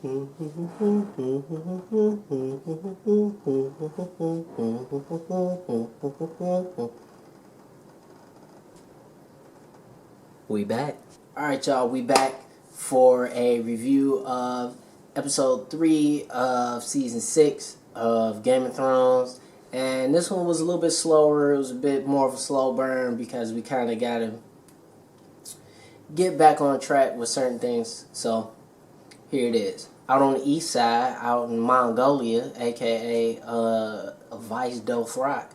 We back. Alright, y'all, we back for a review of episode 3 of season 6 of Game of Thrones. And this one was a little bit slower. It was a bit more of a slow burn because we kind of got to get back on track with certain things. So, here it is. Out on the east side, out in Mongolia, aka Vice Dothrak,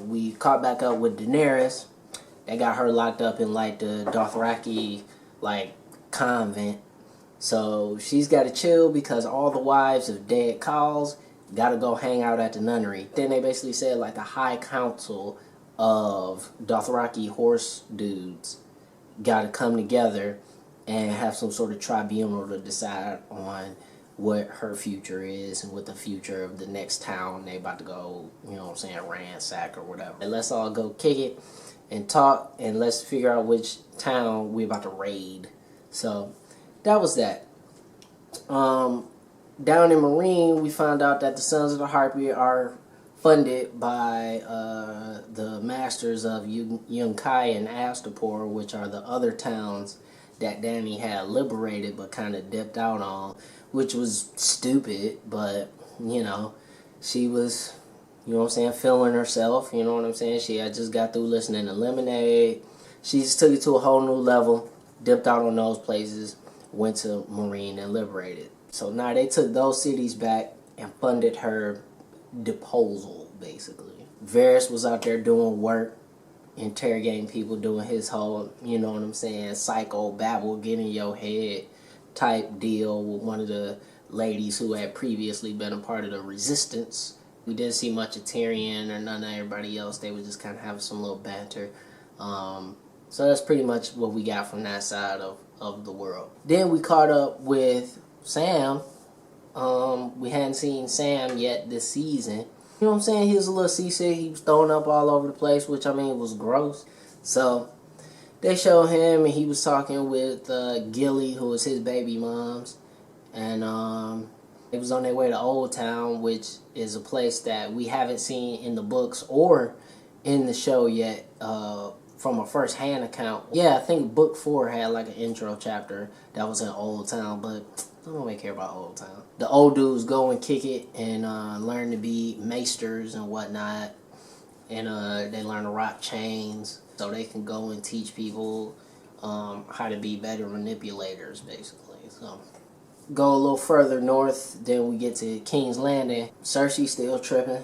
we caught back up with Daenerys. They got her locked up in like the Dothraki like convent. So she's got to chill because all the wives of dead Khals got to go hang out at the nunnery. Then they basically said like the high council of Dothraki horse dudes got to come together and have some sort of tribunal to decide on what her future is and what the future of the next town they about to go, you know what I'm saying, ransack or whatever. And let's all go kick it and talk, and let's figure out which town we about to raid. So that was that. Down in Marine, we found out that the Sons of the Harpy are funded by the masters of Yunkai and Astapor, which are the other towns that Dany had liberated but kind of dipped out on, which was stupid, but, you know, she was, you know what I'm saying, feeling herself, you know what I'm saying? She had just got through listening to Lemonade. She just took it to a whole new level, dipped out on those places, went to Marine and liberated. So now they took those cities back and funded her deposal, basically. Varys was out there doing work, interrogating people, doing his whole, you know what I'm saying, psycho babble, get in your head type deal with one of the ladies who had previously been a part of the resistance. We didn't see much of Tyrion or none of everybody else. They were just kind of having some little banter. So that's pretty much what we got from that side of the world. Then we caught up with Sam. We hadn't seen Sam yet this season. You know what I'm saying? He was a little seasick. He was throwing up all over the place, which, I mean, was gross. So they showed him, and he was talking with Gilly, who was his baby mom's. And it was on their way to Old Town, which is a place that we haven't seen in the books or in the show yet from a first-hand account. Yeah, I think book 4 had like an intro chapter that was in Old Town, but I don't really care about Old Town. The old dudes go and kick it and learn to be maesters and whatnot. And they learn to rock chains so they can go and teach people how to be better manipulators, basically. So go a little further north, then we get to King's Landing. Cersei's still tripping,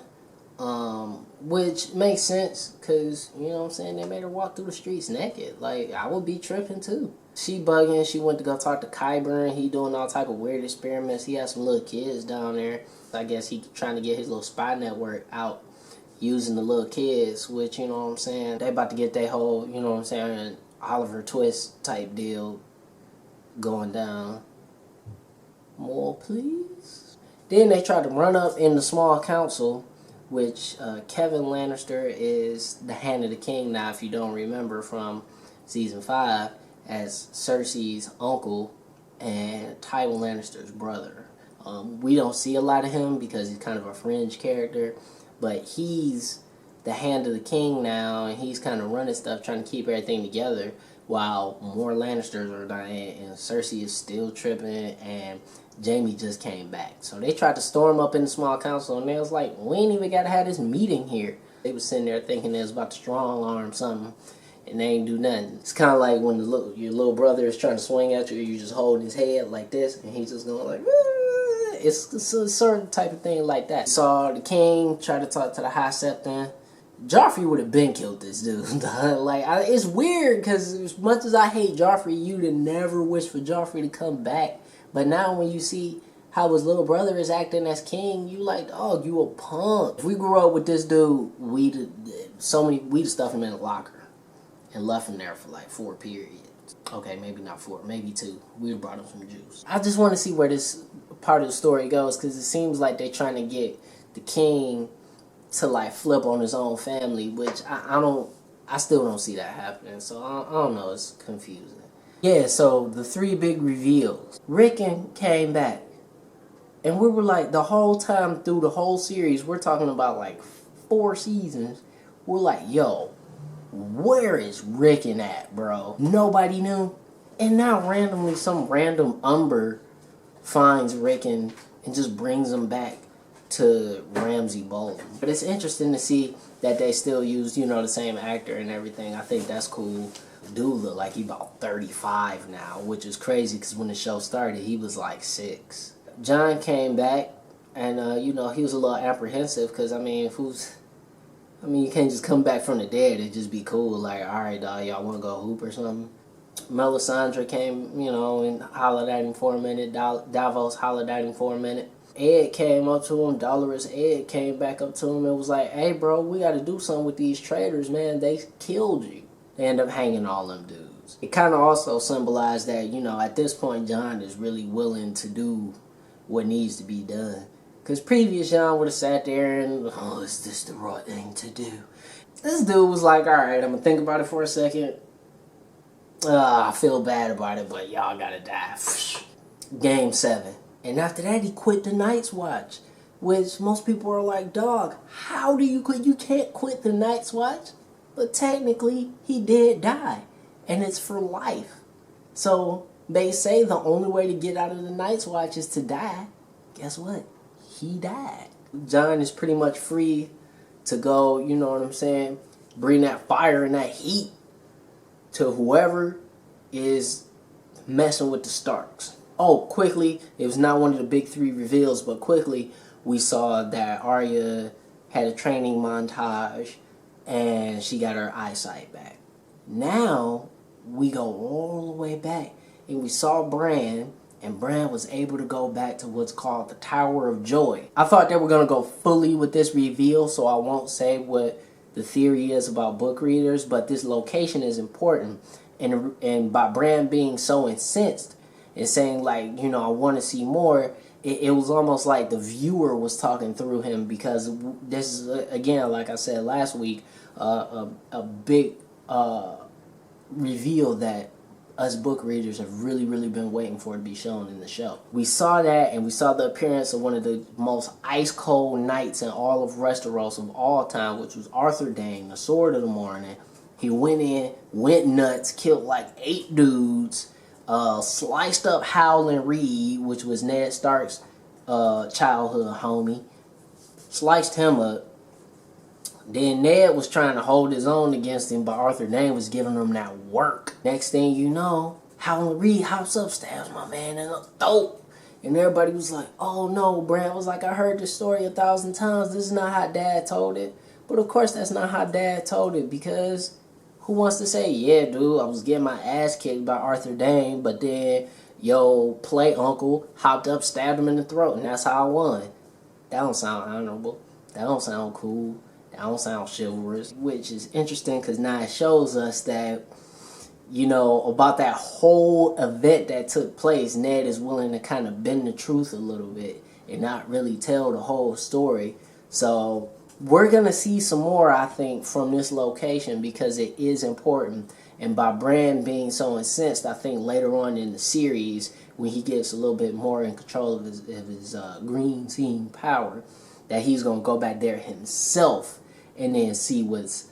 which makes sense because, you know what I'm saying, they made her walk through the streets naked. Like, I would be tripping too. She bugging. She went to go talk to Qyburn. He doing all type of weird experiments. He has some little kids down there. I guess he trying to get his little spy network out using the little kids, which, you know what I'm saying, they about to get their whole, you know what I'm saying, Oliver Twist type deal going down. More, please. Then they tried to run up in the small council, which Kevin Lannister is the Hand of the King now, if you don't remember from season 5, as Cersei's uncle and Tywin Lannister's brother. We don't see a lot of him because he's kind of a fringe character, but he's the Hand of the King now, and he's kind of running stuff, trying to keep everything together, while more Lannisters are dying, and Cersei is still tripping, and Jaime just came back. So they tried to storm up in the small council, and they was like, we ain't even got to have this meeting here. They was sitting there thinking they was about to strong arm something, and they ain't do nothing. It's kind of like when your little brother is trying to swing at you, you just holding his head like this, and he's just going like, ah. It's a certain type of thing like that. Saw the king try to talk to the High Septon. Joffrey would have been killed this dude. It's weird because as much as I hate Joffrey, you'd have never wished for Joffrey to come back. But now when you see how his little brother is acting as king, you like, dog, you a punk. If we grew up with this dude, we'd stuff him in a locker and left him there for like 4 periods. Okay, maybe not 4, maybe 2. We'd brought him some juice. I just want to see where this part of the story goes because it seems like they're trying to get the king to like flip on his own family, which I still don't see that happening. So I don't know, it's confusing. Yeah, so the three big reveals. Rickon came back. And we were like, the whole time through the whole series, we're talking about like 4 seasons. We're like, yo, where is Rickon at, bro? Nobody knew. And now randomly, some random Umber finds Rickon and just brings him back to Ramsay Bolton. But it's interesting to see that they still use, the same actor and everything. I think that's cool. Dude look like he about 35 now, which is crazy because when the show started, he was like 6. John came back, and he was a little apprehensive because you can't just come back from the dead and just be cool. Like, all right, dog, y'all want to go hoop or something? Melisandre came, and hollered at him for a minute. Davos hollered at him for a minute. Ed came up to him. Dolorous Ed came back up to him and was like, hey, bro, we got to do something with these traitors, man. They killed you. They end up hanging all them dudes. It kind of also symbolized that, at this point, John is really willing to do what needs to be done. Because previous John would have sat there and, oh, is this the right thing to do? This dude was like, all right, I'm going to think about it for a second. I feel bad about it, but y'all got to die. Game 7. And after that, he quit the Night's Watch. Which most people are like, dog, how do you quit? You can't quit the Night's Watch. But technically, he did die. And it's for life. So they say the only way to get out of the Night's Watch is to die. Guess what? He died. John is pretty much free to go, you know what I'm saying, bring that fire and that heat to whoever is messing with the Starks. Oh, quickly, it was not one of the big 3 reveals, but quickly we saw that Arya had a training montage and she got her eyesight back. Now we go all the way back and we saw Bran, and Bran was able to go back to what's called the Tower of Joy. I thought they were going to go fully with this reveal, so I won't say what the theory is about book readers, but this location is important. And by Bran being so incensed and saying, like, I want to see more, it was almost like the viewer was talking through him, because this is, again, like I said last week, a big reveal that us book readers have really, really been waiting for to be shown in the show. We saw that, and we saw the appearance of one of the most ice-cold knights in all of Westeros of all time, which was Arthur Dayne, the Sword of the Morning. He went in, went nuts, killed like 8 dudes, sliced up Howland Reed, which was Ned Stark's childhood homie, sliced him up. Then Ned was trying to hold his own against him, but Arthur Dayne was giving him that work. Next thing you know, Howland Reed hops up, stabs my man in the throat. And everybody was like, oh no, Bran was like, I heard this story 1,000 times. This is not how Dad told it. But of course that's not how Dad told it, because who wants to say, yeah, dude, I was getting my ass kicked by Arthur Dayne, but then, yo, play uncle hopped up, stabbed him in the throat, and that's how I won. That don't sound honorable. That don't sound cool. That don't sound chivalrous. Which is interesting, because now it shows us that, about that whole event that took place, Ned is willing to kind of bend the truth a little bit and not really tell the whole story. So we're going to see some more, I think, from this location, because it is important. And by Bran being so incensed, I think later on in the series, when he gets a little bit more in control of his green team power, that he's going to go back there himself and then see what's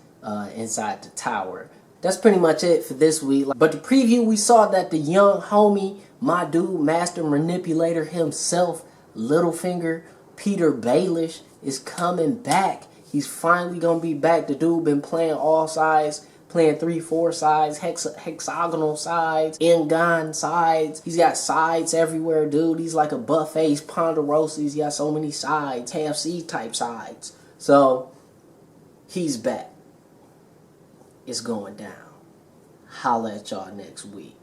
inside the tower. That's pretty much it for this week. But the preview, we saw that the young homie, my dude, master manipulator himself, Littlefinger, Peter Baelish, is coming back. He's finally going to be back. The dude been playing all sides, playing 3-4 sides, hexagonal sides, Engon sides. He's got sides everywhere, dude. He's like a buffet Ponderosa. He's got so many sides, KFC type sides. So he's back. It's going down. Holla at y'all next week.